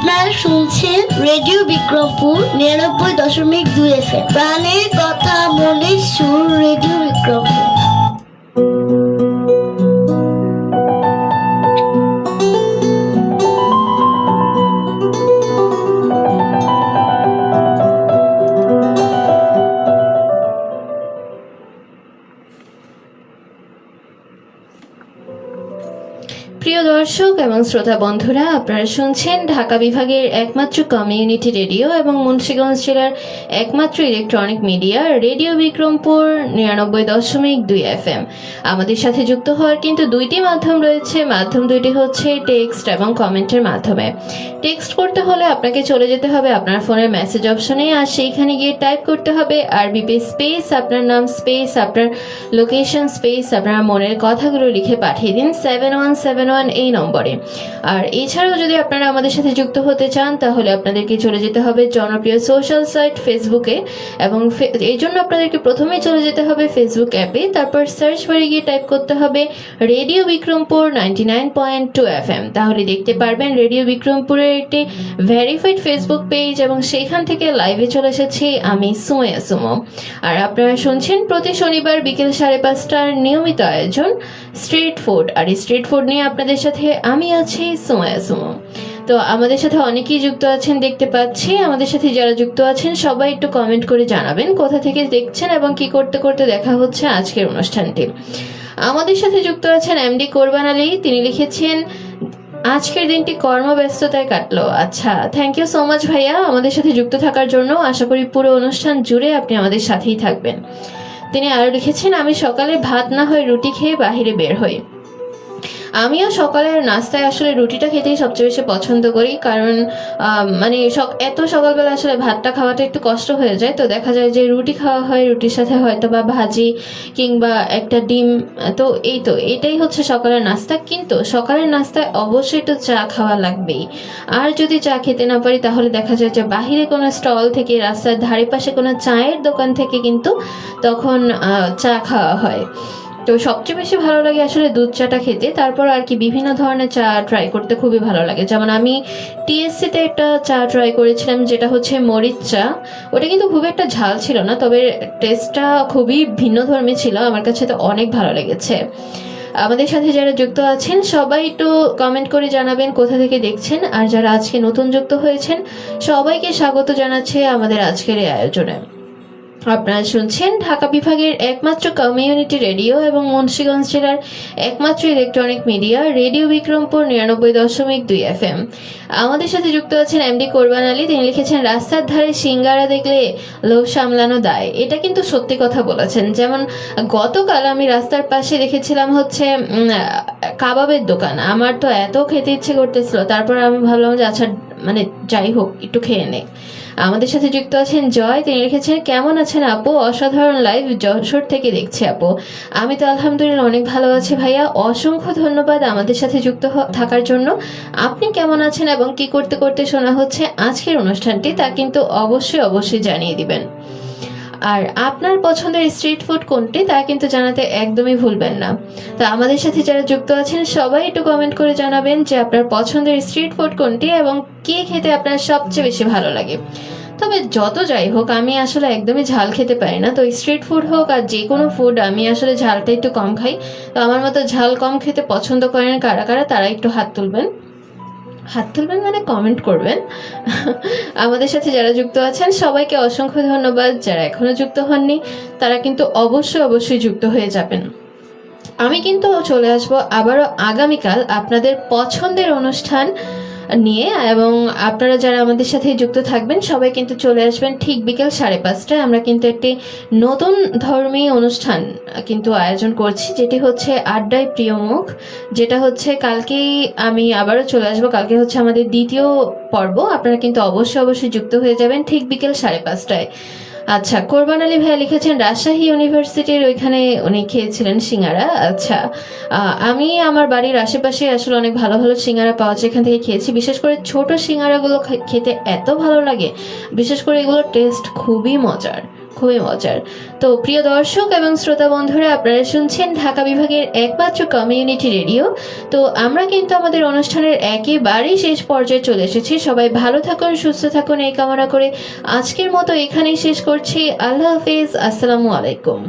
আপনারা শুনছেন রেডিও বিক্রমপুর 99.2 FM। প্রাণের কথা মনের সুর, রেডিও বিক্রমপুর। প্রিয় দর্শক এবং শ্রোতা বন্ধুরা, আপনারা শুনছেন ঢাকা বিভাগের একমাত্র কমিউনিটি রেডিও এবং মুন্সিগঞ্জ জেলার একমাত্র electronic media radio Bikrampur 99.2 FM। আমাদের সাথে যুক্ত হওয়ার কিন্তু দুইটি মাধ্যম রয়েছে। মাধ্যম দুইটি হচ্ছে টেক্সট এবং কমেন্টের মাধ্যমে। টেক্সট করতে হলে আপনাকে চলে যেতে হবে আপনার ফোনের মেসেজ অপশনে, আর সেইখানে গিয়ে টাইপ করতে হবে আরবিপি স্পেস আপনার নাম স্পেস আপনার লোকেশন স্পেস আপনার মনের কথাগুলো লিখে পাঠিয়ে দিন 7171 এই নম্বরে। আর এছাড়াও যদি আপনারা আমাদের সাথে যুক্ত হতে চান তাহলে আপনাদেরকে চলে যেতে হবে জনপ্রিয় সোশ্যাল সাইট ফেসবুকে, এবং এই জন্য আপনাদেরকে প্রথমেই চলে যেতে হবে ফেসবুক অ্যাপে। তারপর সার্চ বারে গিয়ে টাইপ করতে হবে রেডিও বিক্রমপুর 99.2 FM। তাহলে দেখতে পারবেন রেডিও বিক্রমপুরের একটি ভেরিফাইড ফেসবুক পেজ, এবং সেইখান থেকে লাইভে চলে এসেছি আমি সুমাইয়া সুমো। আর আপনারা শুনছেন প্রতি শনিবার বিকেল 5:30টার নিয়মিত আয়োজন স্ট্রিট ফুড। আর এই স্ট্রিট ফুড নিয়ে আপনাদের সাথে আমি আছি সুমাইয়া সুমো। তো আমাদের সাথে অনেকেই যুক্ত আছেন দেখতে পাচ্ছি। আমাদের সাথে যারা যুক্ত আছেন সবাই একটু কমেন্ট করে জানাবেন কোথা থেকে দেখছেন এবং কি করতে করতে দেখা হচ্ছে আজকের অনুষ্ঠানটি। আমাদের সাথে যুক্ত আছেন এমডি কোরবান আলী। তিনি লিখেছেন আজকের দিনটি কর্মব্যস্ততায় কাটলো। আচ্ছা, থ্যাংক ইউ সো মাচ ভাইয়া আমাদের সাথে যুক্ত থাকার জন্য। আশা করি পুরো অনুষ্ঠান জুড়ে আপনি আমাদের সাথেই থাকবেন। তিনি আরো লিখেছেন আমি সকালে ভাত না হয় রুটি খেয়ে বাহিরে বের হই। আমিও সকালের নাস্তায় আসলে রুটিটা খেতেই সবচেয়ে বেশি পছন্দ করি, কারণ মানে এত সকালবেলা আসলে ভাতটা খাওয়াটা একটু কষ্ট হয়ে যায়। তো দেখা যায় যে রুটি খাওয়া হয়, রুটির সাথে হয়তো বা ভাজি কিংবা একটা ডিম। তো এটাই হচ্ছে সকালের নাস্তা। কিন্তু সকালের নাস্তায় অবশ্যই একটু চা খাওয়া লাগবেই। আর যদি চা খেতে না পারি তাহলে দেখা যায় যে বাহিরে কোনো স্টল থেকে, রাস্তার ধারে পাশে কোনো চায়ের দোকান থেকে কিন্তু তখন চা খাওয়া হয়। তো সবচেয়ে বেশি ভালো লাগে আসলে দুধ চাটা খেতে। তারপর আর কি বিভিন্ন ধরনের চা ট্রাই করতে খুবই ভালো লাগে। যেমন আমি টিএসসিতে একটা চা ট্রাই করেছিলাম যেটা হচ্ছে মরিচ চা। ওটা কিন্তু খুব একটা ঝাল ছিল না, তবে টেস্টটা খুবই ভিন্নধর্মী ছিল। আমার কাছে তো অনেক ভালো লেগেছে। আমাদের সাথে যারা যুক্ত আছেন সবাই একটু কমেন্ট করে জানাবেন কোথা থেকে দেখছেন। আর যারা আজকে নতুন যুক্ত হয়েছেন সবাইকে স্বাগত জানাচ্ছে আমাদের আজকের এই আয়োজনে। আপনারা শুনছেন ঢাকা বিভাগের একমাত্র কমিউনিটি রেডিও এবং মুন্সিগঞ্জ জেলার একমাত্র electronic media radio Bikrampur 99.2 FM। আমাদের সাথে যুক্ত আছেন এমডি কোরবান আলী। তিনি লিখেছেন রাস্তার ধারে সিঙ্গারা দেখলে লোভ সামলানো দায়। এটা কিন্তু সত্যি কথা বলেছেন। যেমন গতকাল আমি রাস্তার পাশে দেখেছিলাম হচ্ছে কাবাবের দোকান। আমার তো এত খেতে ইচ্ছে করতেছিল, তারপর আমি ভাবলাম যে আচ্ছা মানে যাই হোক একটু খেয়ে নে। আমাদের সাথে যুক্ত আছেন জয়। তিনি লিখেছেন কেমন আছেন আপু, অসাধারণ লাইভ যশোর থেকে দেখছি আপু। আমি তো আলহামদুলিল্লাহ অনেক ভালো আছি ভাইয়া, অসংখ্য ধন্যবাদ আমাদের সাথে যুক্ত থাকার জন্য। আপনি কেমন আছেন এবং কি করতে করতে শোনা হচ্ছে আজকের অনুষ্ঠানটি তা কিন্তু অবশ্যই জানিয়ে দিবেন। আর আপনার পছন্দের স্ট্রিট ফুড কোনটি তা কিন্তু জানাতে একদমই ভুলবেন না। তো আমাদের সাথে যারা যুক্ত আছেন সবাই একটু কমেন্ট করে জানাবেন যে আপনার পছন্দের স্ট্রিট ফুড কোনটি এবং কি খেতে আপনার সবচেয়ে বেশি ভালো লাগে। তবে যত যাই হোক আমি আসলে একদমই ঝাল খেতে পারি না। তো স্ট্রিট ফুড হোক আর যে কোনো ফুড আমি আসলে ঝালটা একটু কম খাই। তো আমার মতো ঝাল কম খেতে পছন্দ করেন কারা কারা তারা একটু হাত তুলবেন মানে কমেন্ট করবেন। আমাদের সাথে যারা যুক্ত আছেন সবাইকে অসংখ্য ধন্যবাদ। যারা এখনো যুক্ত হননি তারা কিন্তু অবশ্যই যুক্ত হয়ে যাবেন। আমি কিন্তু চলে আসবো আবারও আগামীকাল আপনাদের পছন্দের অনুষ্ঠান নিয়ে, এবং আপনারা যারা আমাদের সাথে যুক্ত থাকবেন সবাই কিন্তু চলে আসবেন ঠিক বিকেল 5:30টায়। আমরা কিন্তু একটি নতুন ধর্মী অনুষ্ঠান কিন্তু আয়োজন করছি, যেটি হচ্ছে আড্ডায় প্রিয় মুখ, যেটা হচ্ছে কালকেই আমি আবারও চলে আসবো। কালকে হচ্ছে আমাদের দ্বিতীয় পর্ব। আপনারা কিন্তু অবশ্যই যুক্ত হয়ে যাবেন ঠিক বিকেল 5:30টায়। আচ্ছা, কোরবান আলী ভাইয়া লিখেছেন রাজশাহী ইউনিভার্সিটির ওইখানে উনি খেয়েছিলেন সিঙ্গারা। আচ্ছা, আমি আমার বাড়ির আশেপাশে আসলে অনেক ভালো সিঙ্গারা পাওয়া যায়, এখান থেকে খেয়েছি। বিশেষ করে ছোট সিঙ্গারাগুলো খেতে এত ভালো লাগে, বিশেষ করে এগুলোর টেস্ট খুবই মজার, খুবই মজার। তো প্রিয় দর্শক এবং শ্রোতা বন্ধুরা, আপনারা শুনছেন ঢাকা বিভাগের একমাত্র কমিউনিটি রেডিও। তো আমরা কিন্তু আমাদের অনুষ্ঠানের একেবারেই শেষ পর্যায়ে চলে এসেছি। সবাই ভালো থাকুন, সুস্থ থাকুন এই কামনা করে আজকের মতো এখানেই শেষ করছি। আল্লাহ হাফেজ, আসসালামু আলাইকুম।